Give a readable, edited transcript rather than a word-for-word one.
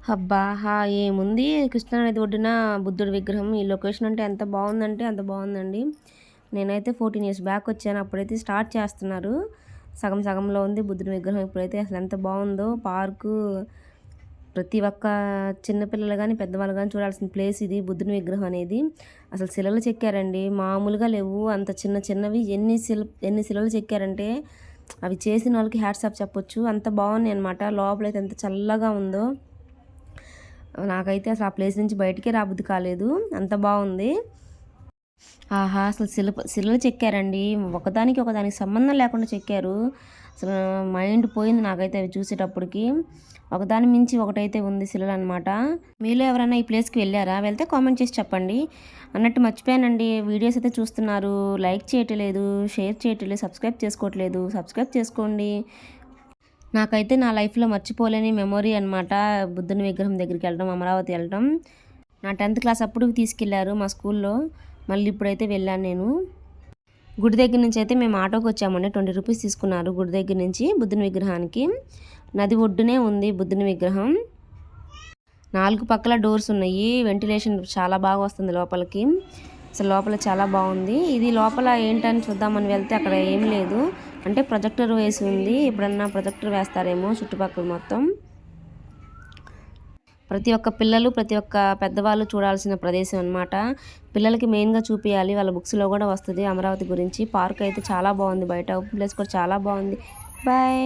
అబ్బా! ఏముంది కృష్ణానది ఒడ్డున బుద్ధుడి విగ్రహం. ఈ లొకేషన్ అంటే ఎంత బావుందంటే అంత బావుందండి. నేనైతే 14 ఇయర్స్ బ్యాక్ వచ్చాను. అప్పుడైతే స్టార్ట్ చేస్తున్నారు. సగం సగంలో ఉంది బుద్ధుడి విగ్రహం. ఇప్పుడైతే అసలు ఎంత బావుందో పార్కు. ప్రతి ఒక్క చిన్న పిల్లలు గాని, పెద్దవాళ్ళు గాని చూడాల్సిన ప్లేస్ ఇది బుద్ధుని విగ్రహం అనేది. అసలు శిలలు చెక్కారండి. మామూలుగా లేవు. అంత చిన్న చిన్నవి ఎన్ని శిలలు చెక్కారంటే అవి చేసిన వాళ్ళకి హ్యాట్స్ ఆఫ్ చెప్పొచ్చు. అంత బాగున్నాయన్నమాట. లోపలైతే ఎంత చల్లగా ఉందో. నాకైతే అసలు ఆ ప్లేస్ నుంచి బయటికే రాబుద్ది కాలేదు. అంత బాగుంది. ఆహా! అసలు శిలలు చెక్కారండి. ఒకదానికి సంబంధం లేకుండా చెక్కారు. అసలు మైండ్ పోయింది నాకైతే అవి చూసేటప్పటికి. ఒకదాని మించి ఒకటైతే ఉంది శిలలనమాట. మీలో ఎవరైనా ఈ ప్లేస్‌కి వెళ్లారా? వెళ్తే కామెంట్ చేసి చెప్పండి. అన్నట్టు మర్చిపోయానండి. వీడియోస్ అయితే చూస్తున్నారు. లైక్ చేయటం లేదు, షేర్ చేయటం లేదు, సబ్స్క్రైబ్ చేసుకోవట్లేదు. సబ్స్క్రైబ్ చేసుకోండి. నాకైతే నా లైఫ్‌లో మర్చిపోలేని మెమొరీ అనమాట బుద్ధుని విగ్రహం దగ్గరికి వెళ్ళడం, అమరావతి వెళ్ళడం. నా 10th క్లాస్ అప్పుడు తీసుకెళ్లారు మా స్కూల్‌లో. మళ్ళీ ఇప్పుడైతే వెళ్ళాను నేను. గుడి దగ్గర నుంచి అయితే మేము ఆటోకి వచ్చామండి. 20 రూపీస్ తీసుకున్నారు గుడి దగ్గర నుంచి బుద్ధుని విగ్రహానికి. నది ఒడ్డునే ఉంది బుద్ధుని విగ్రహం. 4 పక్కల డోర్స్ ఉన్నాయి. వెంటిలేషన్ చాలా బాగా వస్తుంది లోపలికి. అసలు లోపల చాలా బాగుంది. ఇది లోపల ఏంటని చూద్దామని వెళ్తే అక్కడ ఏం లేదు. అంటే ప్రొజెక్టర్ వేసి ఉంది. ఎప్పుడన్నా ప్రొజెక్టర్ వేస్తారేమో చుట్టుపక్కల మొత్తం. ప్రతి ఒక్క పిల్లలు, ప్రతి ఒక్క పెద్దవాళ్ళు చూడాల్సిన ప్రదేశం అనమాట. పిల్లలకి మెయిన్గా చూపించాలి. వాళ్ళ బుక్స్లో కూడా వస్తుంది అమరావతి గురించి. పార్క్ అయితే చాలా బాగుంది. బయట ఓపెన్ ప్లేస్ కూడా చాలా బాగుంది. బాయ్.